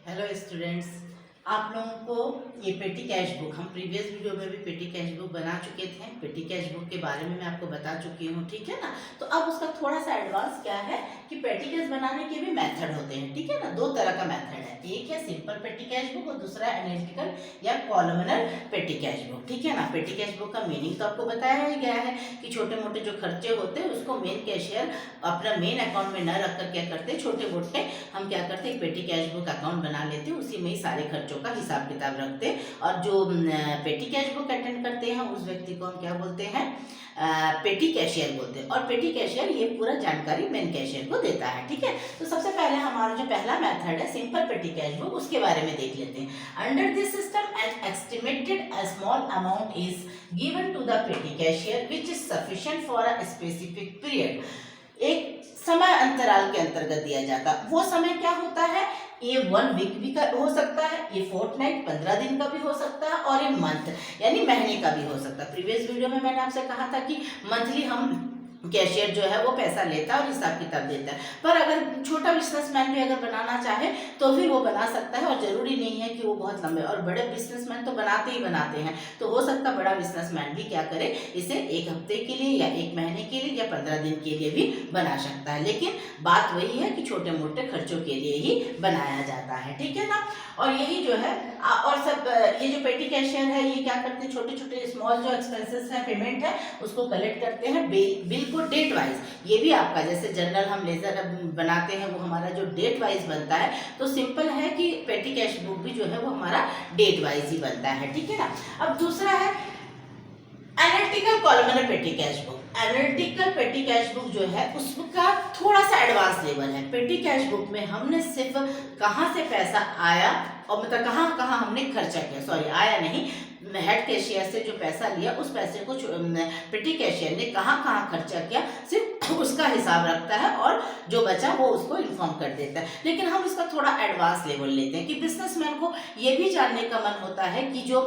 Hello students, आप लोगों को ये पेटी कैश बुक हम प्रीवियस वीडियो में भी पेटी कैश बुक बना चुके थे। पेटी कैश बुक के बारे में मैं आपको बता चुकी हूँ, ठीक है ना। तो अब उसका थोड़ा सा एडवांस क्या है कि पेटी कैश बनाने के भी मेथड होते हैं, ठीक है ना। दो तरह का मेथड है, एक है सिंपल पेटी कैश बुक और दूसरा एनालिटिकल या कॉलमनर पेटी कैश बुक, ठीक है ना। पेटी कैश बुक का मीनिंग तो आपको बताया ही गया है कि छोटे मोटे जो खर्चे होते हैं उसको मेन कैशियर अपना मेन अकाउंट में न रखकर क्या करते हैं, छोटे मोटे हम क्या करते हैं, पेटी कैश बुक अकाउंट बना लेते हैं, उसी में ही सारे खर्चों का हिसाब किताब रखते हैं। और जो पेटी कैश बुक अटेंड करते हैं उस व्यक्ति को हम क्या बोलते हैं, पेटी कैशियर बोलते हैं। और पेटी कैशियर ये पूरा जानकारी मेन कैशियर को देता है, ठीक है। तो सबसे पहले हमारा जो पहला मेथड है सिंपल पेटी कैश बुक, उसके बारे में देख लेते हैं। Under this system an estimated a small amount is given to the petty cashier which is sufficient for a specific period. एक समय अंतराल के अंतर्गत दिया जाता, वो समय क्या होता है, ये 1 वीक भी हो सकता है, ये फोर्टनाइट 15 दिन का भी हो सकता है, और ये मंथ यानी महीने का भी हो सकता है। प्रीवियस वीडियो में मैंने आपसे कहा था कि मंथली हम कैशियर जो है वो पैसा लेता है और हिसाब किताब देता है। पर अगर छोटा बिजनेसमैन भी अगर बनाना चाहे तो फिर वो बना सकता है, और जरूरी नहीं है कि वो बहुत लंबे, और बड़े बिजनेसमैन तो बनाते ही बनाते हैं। तो हो सकता है बड़ा बिजनेसमैन भी क्या करे, इसे 1 हफ्ते के लिए या 1 महीने के लिए या 15 दिन के लिए भी बना सकता है। लेकिन बात वही है कि छोटे मोटे खर्चों के लिए ही बनाया जाता है, ठीक है ना। और यही जो है और सब ये जो पेटी कैशियर है ये क्या करते हैं, छोटे छोटे स्मॉल जो एक्सपेंसेस है, पेमेंट है, उसको कलेक्ट करते हैं बिल को डेट वाइज। ये भी आपका जैसे जनरल हम लेजर बनाते हैं वो हमारा जो डेट वाइज बनता है, तो सिंपल है कि पेटी कैश बुक भी जो है वो हमारा डेट वाइज ही बनता है, ठीक है ना। अब दूसरा है एनालिटिकल कॉलमनर पेटी cash book. Analytical petty cash book जो है उसका थोड़ा सा एडवांस लेवल है। पेटी कैश बुक में हमने सिर्फ कहाँ से पैसा आया और मतलब कहाँ कहाँ हमने खर्चा किया, सॉरी आया नहीं, हेड कैशियर से जो पैसा लिया उस पैसे को पेटी कैशियर ने कहाँ कहाँ खर्चा किया सिर्फ उसका हिसाब रखता है, और जो बचा वो उसको इन्फॉर्म कर देता है। लेकिन हम इसका थोड़ा एडवांस लेवल लेते हैं कि बिजनेसमैन को ये भी जानने का मन होता है कि जो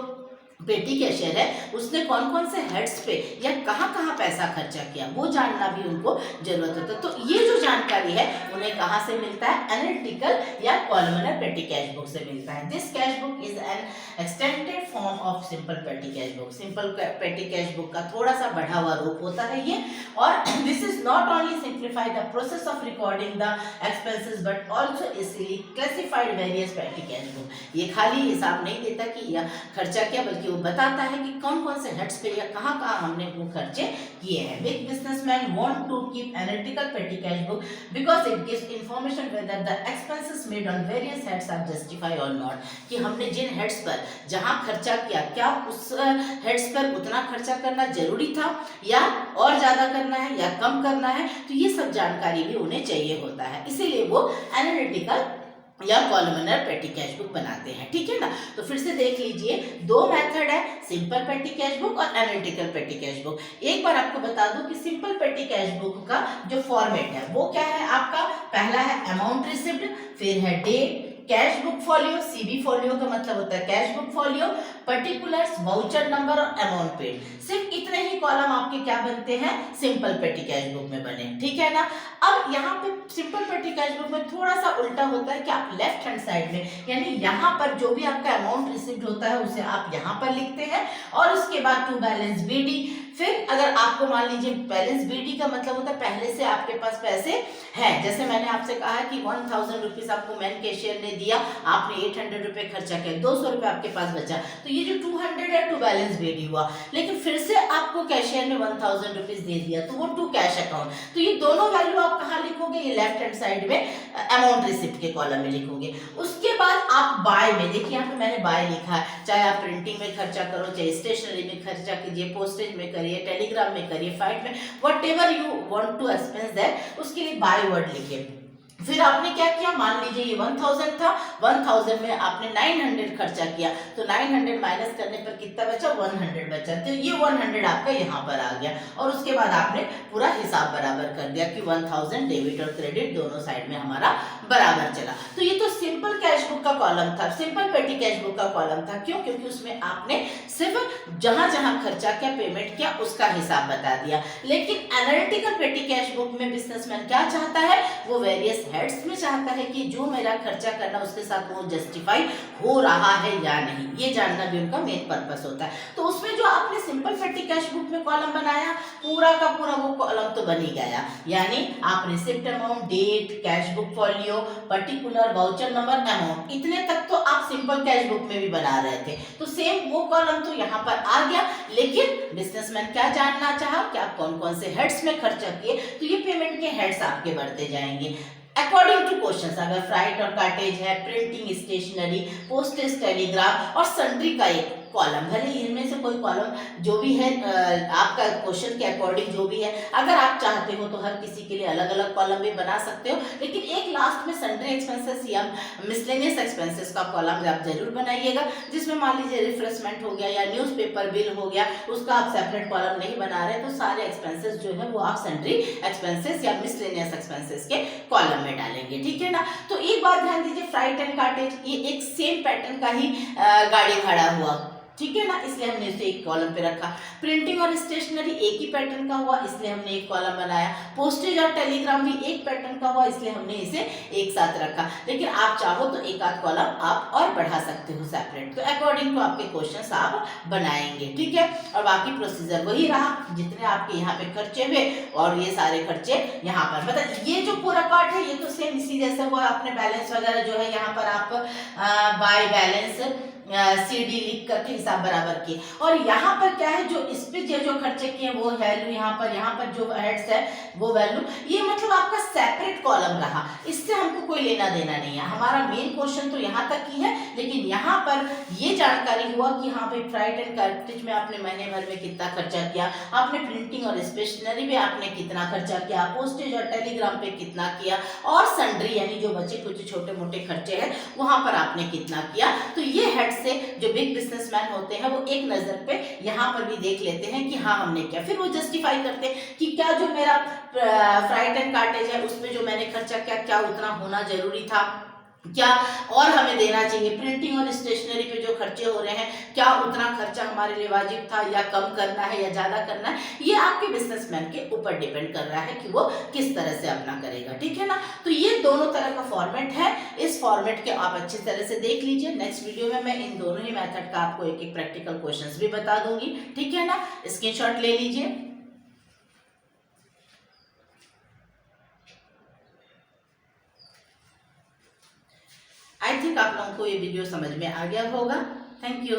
पेटी कैशियर है उसने कौन कौन से हेड्स पे या कहाँ कहाँ पैसा खर्चा किया, वो जानना भी उनको जरूरत होता है। तो ये जो जानकारी है उन्हें कहाँ से मिलता है, एनालिटिकल या कॉलमनर पेटी कैश बुक से मिलता है। This cash book is an extended form of simple पेटी कैश बुक। सिंपल पेटी कैश बुक का थोड़ा सा बढ़ा हुआ रूप होता है ये, और this is not only simplify the process of recording the expenses but also easily classified various पेटी कैश बुक। ये खाली हिसाब नहीं देता कि यह खर्चा क्या, बल्कि वो बताता है कि कौन कौन से हेड्स पे या कहाँ कहाँ हमने वो खर्चे किए हैं। Big businessman want to keep analytical petty cash book because it gives information whether the expenses made on various heads are justify और नॉट, कि हमने जिन हेड्स पर जहाँ खर्चा किया क्या उस हेड्स पर उतना खर्चा करना जरूरी था या और ज्यादा करना है या कम करना है। तो ये सब जानकारी भी उन्हें चाहिए होता है, इसीलिए वो एनालिटिकल या कॉलमनर पेटी कैश बुक बनाते हैं, ठीक है ना। तो फिर से देख लीजिए, दो मेथड है, सिंपल पेटी कैश बुक और एनालिटिकल पेटी कैश बुक। एक बार आपको बता दूं कि सिंपल पेटी कैश बुक का जो फॉर्मेट है वो क्या है आपका, पहला है अमाउंट रिसिव्ड, फिर है date, cash book folio, CB folio का मतलब होता है cash book folio, particulars, voucher number और अमाउंट पेड। सिर्फ इतने ही कॉलम आपके क्या बनते हैं, सिंपल पेटी कैश बुक में बने, ठीक है ना। अब यहाँ पे सिंपल पेटी कैश बुक में थोड़ा सा उल्टा होता है कि आप लेफ्ट हैंड साइड में यानी यहाँ पर जो भी आपका अमाउंट रिसीव्ड होता है उसे आप यहाँ पर लिखते हैं, और उसके बाद टू बैलेंस बीडी। फिर अगर आपको मान लीजिए बैलेंस बीडी का मतलब होता है पहले से आपके पास पैसे हैं, जैसे मैंने आपसे कहा कि 1000 रुपीज आपको मैन कैशियर ने दिया, आपने 800 रुपए खर्चा किया, 200 रुपए आपके पास बचा, तो ये जो 200 है टू बैलेंस बीडी हुआ। लेकिन फिर से आपको कैशियर ने 1000 रुपीज दे दिया तो वो टू कैश अकाउंट। तो ये दोनों वैल्यू आप कहाँ लिखोगे, ये लेफ्ट हैंड साइड में अमाउंट रिसिप्ट के कॉलम में लिखोगे। उसके बाद आप बाय में, देखिए यहाँ पे मैंने बाय लिखा है, चाहे आप प्रिंटिंग में खर्चा करो, चाहे स्टेशनरी में खर्चा कीजिए, पोस्टेज में करिए, टेलीग्राम में करिए, फाइट में, whatever you want to expense that, उसके लिए बाय वर्ड लिखिए। फिर आपने क्या किया, मान लीजिए ये 1000 था, 1000 में आपने 900 खर्चा किया, तो 900 माइनस करने पर कितना बचा, 100 बचा, तो ये 100 आपका यहाँ पर आ गया, और उसके बाद आपने पूरा हिसाब बराबर कर दिया कि 1000 डेबिट और क्रेडिट दोनों साइड में हमारा बराबर चला। तो ये तो सिंपल कैश बुक का कॉलम था, सिंपल पेटी कैश बुक का कॉलम था। क्यों, क्योंकि उसमें आपने सिर्फ जहां जहां खर्चा किया, पेमेंट किया, उसका हिसाब बता दिया। लेकिन एनालिटिकल पेटी कैश बुक में बिजनेसमैन क्या चाहता है, वो वेरियस हेड्स में चाहता है कि जो मेरा खर्चा करना उसके साथ वो जस्टिफाई हो रहा है या नहीं, ये जानना भी उनका मेन पर्पस होता है। तो उसमें जो आपने सिंपल पेटी कैश बुक में कॉलम बनाया, पूरा का पूरा वो कॉलम तो बन ही गया, यानी आप receipt amount, date, cash book folio, particular, voucher number, amount, इतने तक तो आप सिंपल कैश बुक में भी बना रहे थे। तो सेम वो कॉलम तो यहाँ पर आ गया, लेकिन बिजनेसमैन क्या जानना चाहा कि आप कौन कौन से हेड्स में खर्चा किए, तो ये पेमेंट के हेड्स आपके बढ़ते जाएंगे अकॉर्डिंग टू क्वेश्चंस। अगर फ्राइट और कार्टेज है, प्रिंटिंग, स्टेशनरी, पोस्टेज, टेलीग्राफ और सन्ड्री का एक कॉलम, भले इनमें से कोई कॉलम जो भी है आपका क्वेश्चन के अकॉर्डिंग जो भी है, अगर आप चाहते हो तो हर किसी के लिए अलग अलग कॉलम भी बना सकते हो, लेकिन एक लास्ट में सन्ड्री एक्सपेंसेस या मिसलेनियस एक्सपेंसेस का कॉलम आप जरूर बनाइएगा, जिसमें मान लीजिए रिफ्रेशमेंट हो गया या न्यूज़पेपर बिल हो गया, उसका आप सेपरेट कॉलम नहीं बना रहे तो सारे एक्सपेंसेस जो है वो आप सन्ड्री एक्सपेंसेस या मिसलेनियस एक्सपेंसेस के कॉलम में डालेंगे, ठीक है ना। तो एक बात ध्यान दीजिए, फ्राइट एंड कार्टेज ये एक सेम पैटर्न का ही गाड़ी भाड़ा हुआ, ठीक है ना, इसलिए हमने इसे एक कॉलम पे रखा। प्रिंटिंग और स्टेशनरी एक ही पैटर्न का हुआ, इसलिए हमने एक कॉलम बनाया। पोस्टेज और टेलीग्राम भी एक पैटर्न का हुआ, इसलिए हमने इसे एक साथ रखा, लेकिन आप चाहो तो एक आध कॉलम आप और बढ़ा सकते हो सेपरेट, तो अकॉर्डिंग टू आपके क्वेश्चंस आप बनाएंगे, ठीक है। और बाकी प्रोसीजर वही रहा, जितने आपके यहाँ पे खर्चे हुए और ये सारे खर्चे यहाँ पर, मतलब ये जो पूरा पार्ट है ये तो सेम इसी जैसे हुआ। आपने बैलेंस वगैरह जो है यहाँ पर आप बाय बैलेंस CD लिख करके हिसाब बराबर किए, और यहाँ पर क्या है, जो इस पे जो खर्चे किए वो वैल्यू यहाँ पर जो हेड्स है वो वैल्यू, ये मतलब आपका सेपरेट कॉलम रहा, इससे हमको कोई लेना देना नहीं है। हमारा मेन क्वेश्चन तो यहाँ तक ही है, लेकिन यहाँ पर ये जानकारी हुआ कि हाँ भाई फ्राइट एंड कार्टेज में आपने महीने भर में कितना खर्चा किया, आपने प्रिंटिंग और स्टेशनरी में आपने कितना खर्चा किया, पोस्टेज और टेलीग्राम पे कितना किया, और सन्ड्री यानी जो बचे कुछ छोटे मोटे खर्चे हैं वहां पर आपने कितना किया। तो ये हेड से जो बिग बिजनेसमैन होते हैं वो एक नजर पे यहाँ पर भी देख लेते हैं कि हाँ हमने क्या, फिर वो जस्टिफाई करते हैं कि क्या जो मेरा फ्राइट एंड कार्टेज है उसमें जो मैंने खर्चा किया क्या उतना होना जरूरी था, क्या और हमें देना चाहिए, प्रिंटिंग और स्टेशनरी पे जो खर्चे हो रहे हैं क्या उतना खर्चा हमारे लिए वाजिब था या कम करना है या ज्यादा करना है, ये आपके बिजनेसमैन के ऊपर डिपेंड कर रहा है कि वो किस तरह से अपना करेगा, ठीक है ना। तो ये दोनों तरह का फॉर्मेट है, इस फॉर्मेट के आप अच्छी तरह से देख लीजिए। नेक्स्ट वीडियो में मैं इन दोनों ही मेथड का आपको एक एक प्रैक्टिकल क्वेश्चंस भी बता दूंगी, ठीक है ना। स्क्रीनशॉट ले लीजिए। आई थिंक आप लोगों को ये वीडियो समझ में आ गया होगा। Thank you.